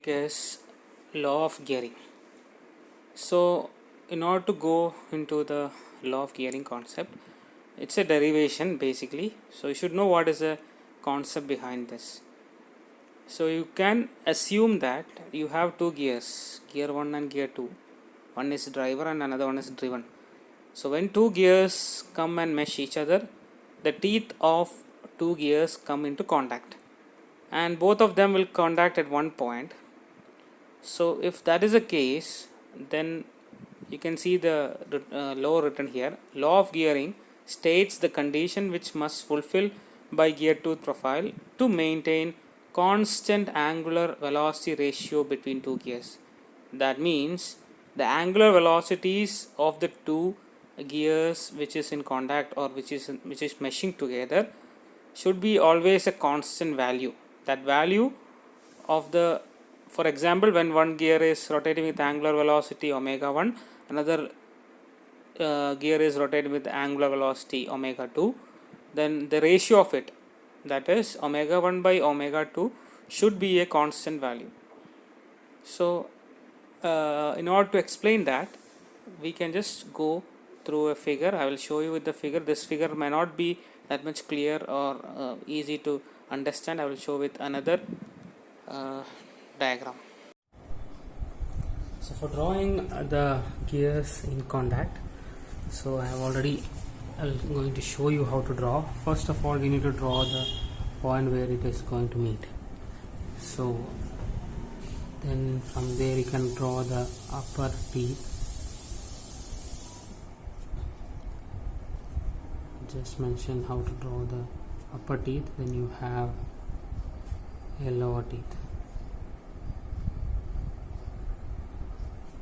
Is law of gearing. So in order to go into the law of gearing concept, it's a derivation basically, so you should know what is the concept behind this. So you can assume that you have two gears, gear 1 and gear 2. One is driver and another one is driven. So when two gears come and mesh each other, the teeth of two gears come into contact and both of them will contact at one point. So if that is the case, then you can see the law written here. Law of gearing states the condition which must fulfill by gear tooth profile to maintain constant angular velocity ratio between two gears. That means the angular velocities of the two gears which is in contact or which is meshing together should be always a constant value. That value of the, for example, when one gear is rotating with angular velocity omega 1, another gear is rotating with angular velocity omega 2, then the ratio of it, that is omega 1 by omega 2, should be a constant value. So in order to explain that, we can just go through a figure. I will show you with the figure. This figure may not be that much clear or easy to understand. I will show with another diagram. So for drawing the gears in contact, so I have already I'm going to show you how to draw. First of all, we need to draw the point where it is going to meet. So then from there you can draw the upper teeth. Just mention how to draw the upper teeth, then you have a lower teeth.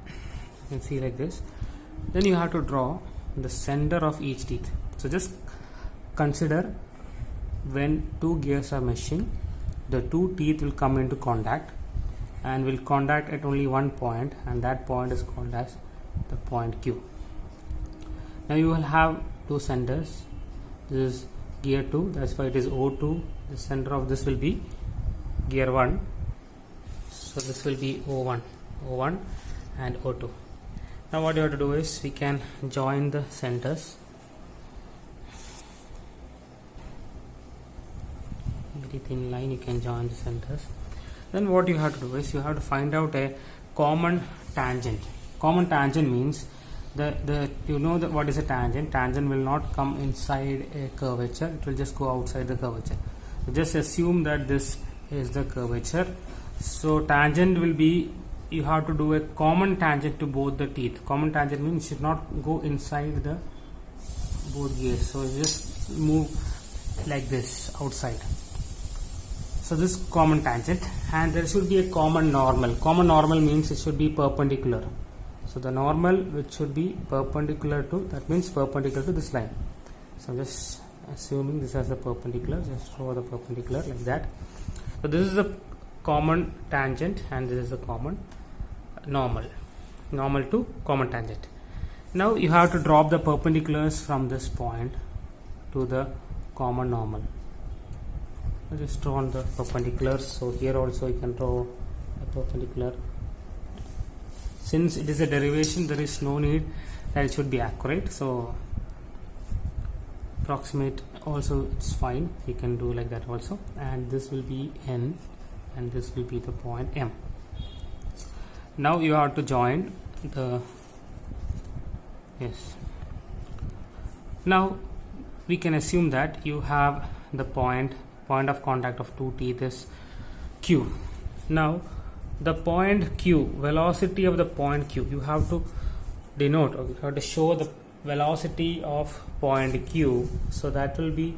You can see like this. Then you have to draw the center of each teeth. So just consider when two gears are meshing, the two teeth will come into contact and will contact at only one point, and that point is called as the point Q. Now you will have two centers. This is gear 2, that's why it is O2. The center of this will be gear 1, so this will be O1 and O2. Now what you have to do is we can join the centers. Very thin line, you can join the centers. Then what you have to do is you have to find out a common tangent. Common tangent means what is a tangent. Tangent will not come inside a curvature, it will just go outside the curvature. So just assume that this is the curvature. So tangent will be, you have to do a common tangent to both the teeth. Common tangent means it should not go inside the both gears, so you just move like this outside. So this common tangent, and there should be a common normal. Common normal means it should be perpendicular. So the normal which should be perpendicular to, that means perpendicular to this line. So I'm just assuming this as a perpendicular, just draw the perpendicular like that. So this is the common tangent and this is the common normal to common tangent. Now you have to drop the perpendiculars from this point to the common normal. I just draw on the perpendiculars. So here also you can draw a perpendicular. Since it is a derivation, there is no need that it should be accurate, so approximate also it's fine, you can do like that also. And this will be N and this will be the point M. Now you have to join the, yes, now we can assume that you have the point of contact of two teeth is Q. Now the point Q, velocity of the point Q, you have to denote, or you have to show the velocity of point Q, so that will be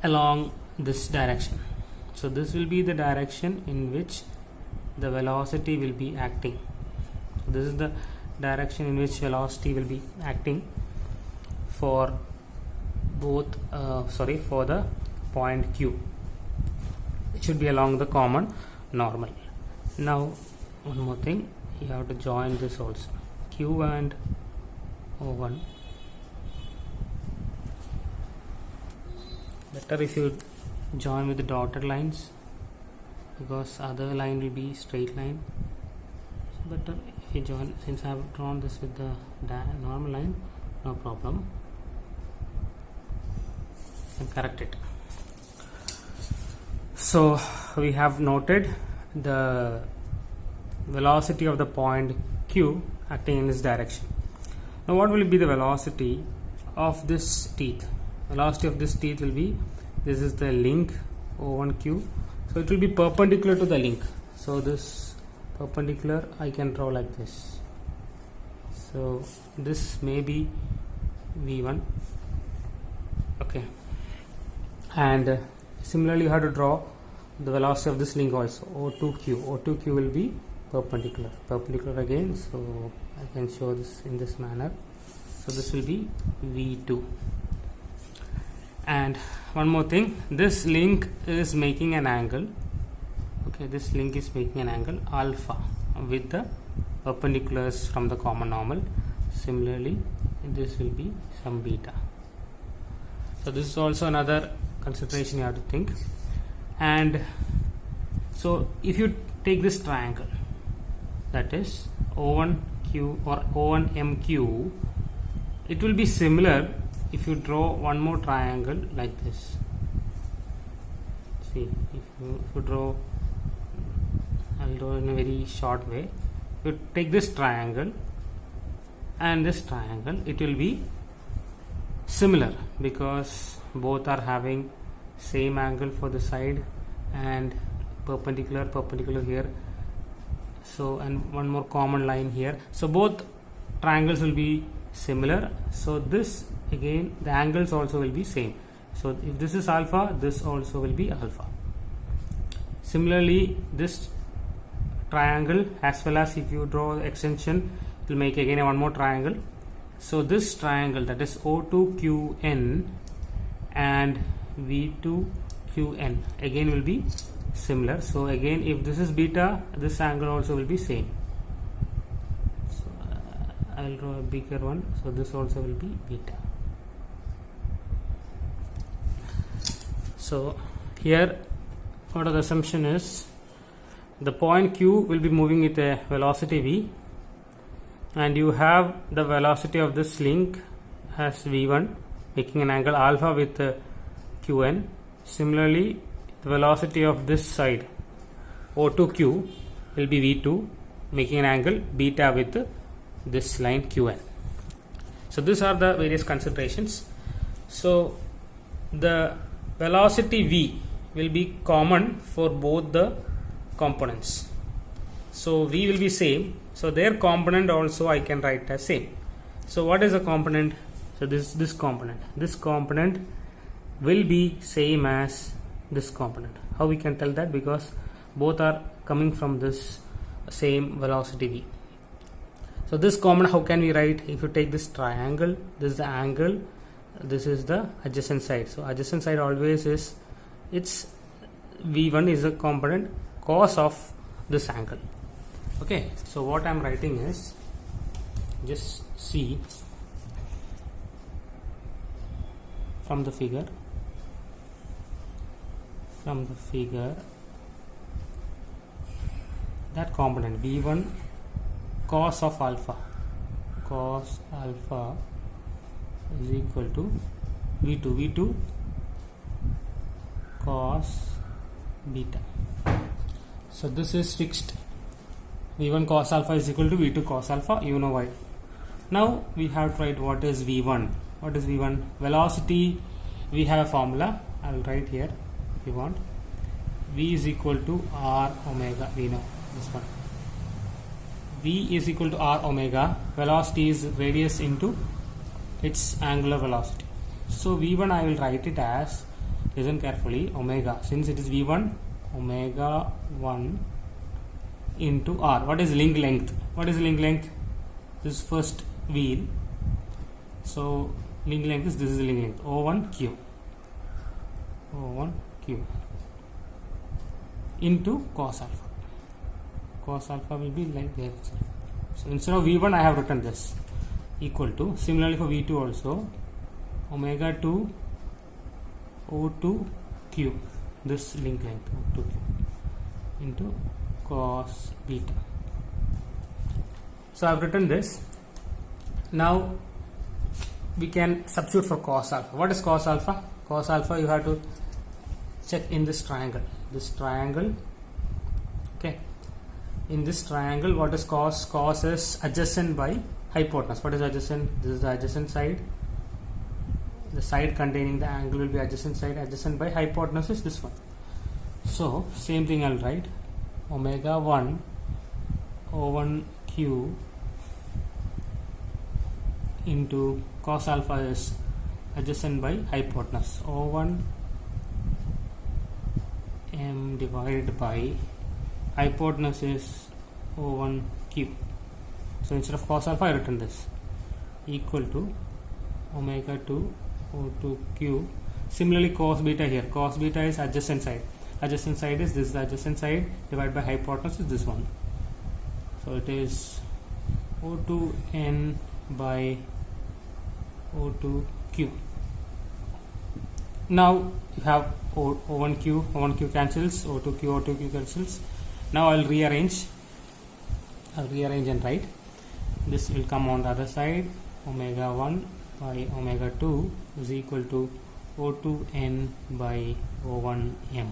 along this direction. So this will be the direction in which the velocity will be acting. So this is the direction in which velocity will be acting for both for the point Q. It should be along the common normal. Now one more thing, you have to join this also, Q and O1. Better if you join with the dotted lines. because other line will be straight line. So better if you join, since I have drawn this with the normal line, no problem, you can correct it. So we have noted the velocity of the point Q acting in this direction. Now what will be the velocity of this teeth? Velocity of this teeth will be, this is the link O1Q, so it will be perpendicular to the link. So this perpendicular I can draw like this. So this may be V1, okay, and similarly you have to draw the velocity of this link also, O2Q. O2Q will be perpendicular again, so I can show this in this manner. So this will be V2. And one more thing, this link is making an angle, okay, this link is making an angle alpha with the perpendiculars from the common normal. Similarly this will be some beta. So this is also another consideration you have to think. And so if you take this triangle, that is O1Q or O1MQ, it will be similar if you draw one more triangle like this. See, if you draw, I'll draw in a very short way. You take this triangle and this triangle, it will be similar because both are having same angle for the side and perpendicular here. So, and one more common line here. So both triangles will be similar. So this again, the angles also will be same. So if this is alpha, this also will be alpha. Similarly, this triangle, as well as if you draw the extension, it will make again one more triangle. So this triangle, that is O2QN and V2QN, again will be similar. So again, if this is beta, this angle also will be same. So I'll draw a bigger one. So this also will be beta. So here what the assumption is, the point Q will be moving with a velocity V, and you have the velocity of this link as V1 making an angle alpha with Qn. Similarly, the velocity of this side O2Q will be V2 making an angle beta with this line Qn. So these are the various considerations. So the velocity V will be common for both the components. So V will be same, so their component also I can write as same. So what is the component? So this component will be same as this component. How we can tell that? Because both are coming from this same velocity V. So this component, how can we write? If you take this triangle, this is the angle, this is the adjacent side. So adjacent side always is, its V1 is the component cos of this angle. Okay, so what I am writing is, just see from the figure, that component V1 cos of alpha is equal to V2 cos beta. So this is fixed. V1 cos alpha is equal to V2 cos alpha. You know why. Now we have to write what is V1. What is V1? Velocity, we have a formula. I will write here if you want. V is equal to R omega. We know this one. V is equal to R omega. Velocity is radius into its angular velocity. So V1 I will write it as, listen carefully, omega. Since it is V1, omega 1 into R. What is link length? What is link length? This first wheel. So link length is, this is link length, O1Q into cos alpha. Cos alpha will be like there. So instead of V1 I have written this equal to, similarly for V2 also, omega 2 O2Q, this link length O2Q into cos beta. So I've written this. Now we can substitute for cos alpha. What is cos alpha? Cos alpha you have to check in this triangle. Okay. In this triangle, what is cos? Cos is adjacent by hypotenuse. What is adjacent? This is the adjacent side. The side containing the angle will be adjacent side. Adjacent by hypotenuse is this one. So same thing I'll write. Omega 1 O1 Q into cos alpha is adjacent by hypotenuse. O1 M divided by hypotenuse is O1 Q. So instead of cos alpha I written this equal to omega 2 O2 Q. Similarly cos beta here. Cos beta is adjacent side. Adjacent side is this, the adjacent side divided by hypotenuse is this one. So it is O2N by O2Q. Now you have O1Q cancels, O2Q cancels. Now I'll rearrange and write. This will come on the other side. Omega 1 by omega 2 is equal to O2N by O1M.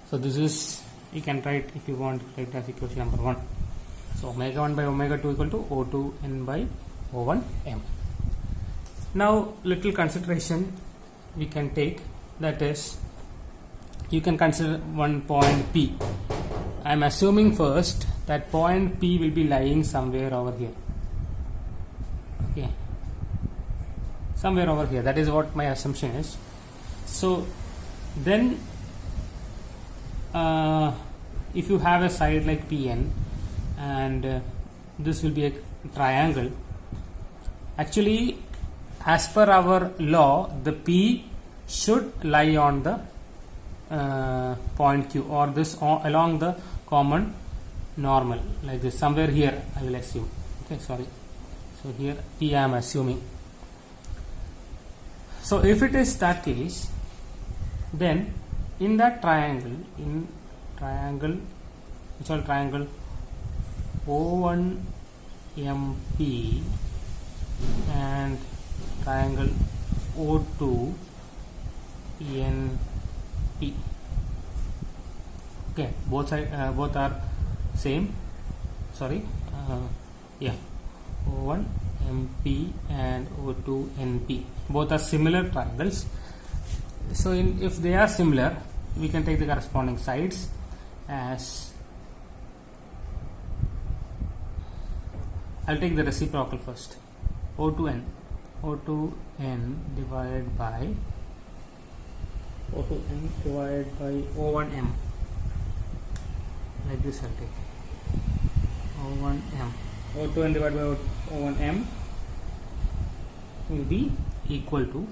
So this is, you can write, if you want, write as equation number 1. So omega 1 by omega 2 equal to O2N by O1M. Now little consideration we can take, that is, you can consider one point P. I am assuming first that point P will be lying somewhere over here. Okay, somewhere over here. That is what my assumption is. So then if you have a side like Pn and this will be a triangle, actually as per our law the P should lie on the point Q, or this along the common normal, like this, somewhere here I will assume. Okay, sorry. So here P I am assuming. So if it is that case, then in that triangle, which are triangle O1MP and triangle O2NP. Okay, both are same. Sorry, O1MP and O2NP. Both are similar triangles. So if they are similar, we can take the corresponding sides as, I'll take the reciprocal first. O2N divided by O1M. Like this I'll take O1M. O2N divided by O1M will be equal to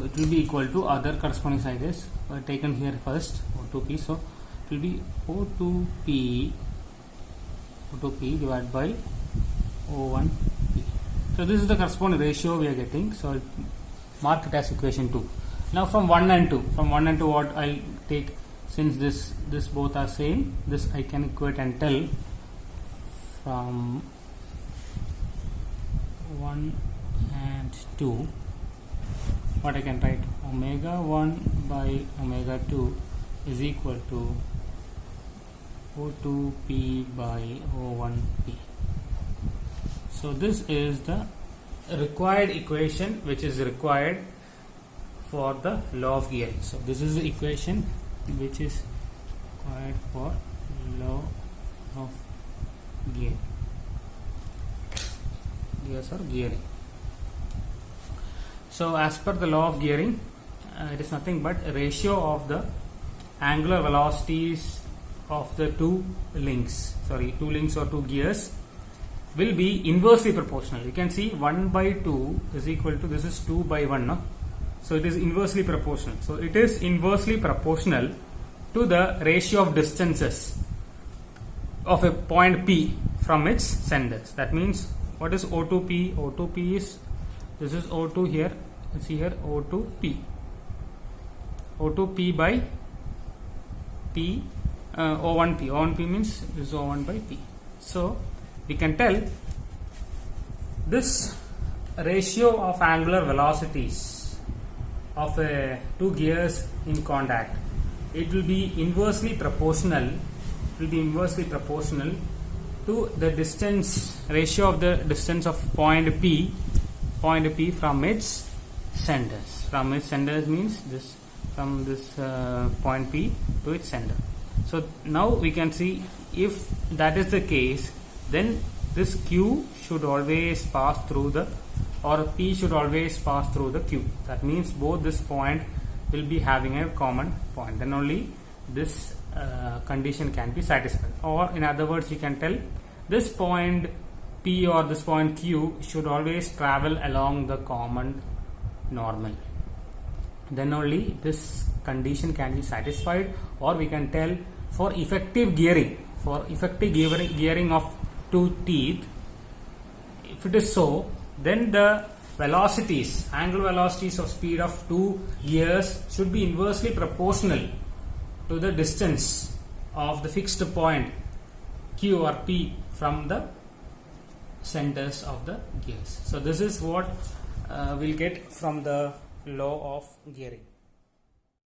it will be equal to other corresponding sides taken here first, O2P. So it will be O2P divided by O1P. So this is the corresponding ratio we are getting. So I'll mark it as equation 2. Now from 1 and 2, what I'll take, since this both are same, this I can equate and tell from 1 and 2. What I can write, omega 1 by omega 2 is equal to O2P by O1P. So this is the required equation which is required for the law of gearing. So this is the equation which is required for law of gearing. Gears or gearing. So as per the law of gearing, it is nothing but a ratio of the angular velocities of the two links or two gears will be inversely proportional. You can see 1 by 2 is equal to, this is 2 by 1, no? So it is inversely proportional. So it is inversely proportional to the ratio of distances of a point P from its centers. That means What is O2P? O2P is, this is O2 here, see here, O2P. O2P by P, O1P. O1P means this is O1 by P. So we can tell this ratio of angular velocities of two gears in contact, it will be inversely proportional. It will be inversely proportional to the distance, ratio of the distance of point P from its centers. From its centers means this, from this point P to its center. So now we can see, if that is the case, then this Q should always pass through the, or P should always pass through the Q. That means both this point will be having a common point. Then only this condition can be satisfied. Or in other words, you can tell this point P or this point Q should always travel along the common normal. Then only this condition can be satisfied. Or we can tell, for effective gearing, of two teeth, if it is so, then the velocities, angular velocities of speed of two gears should be inversely proportional to the distance of the fixed point Q or P from the centers of the gears. So this is what we'll get from the law of gearing.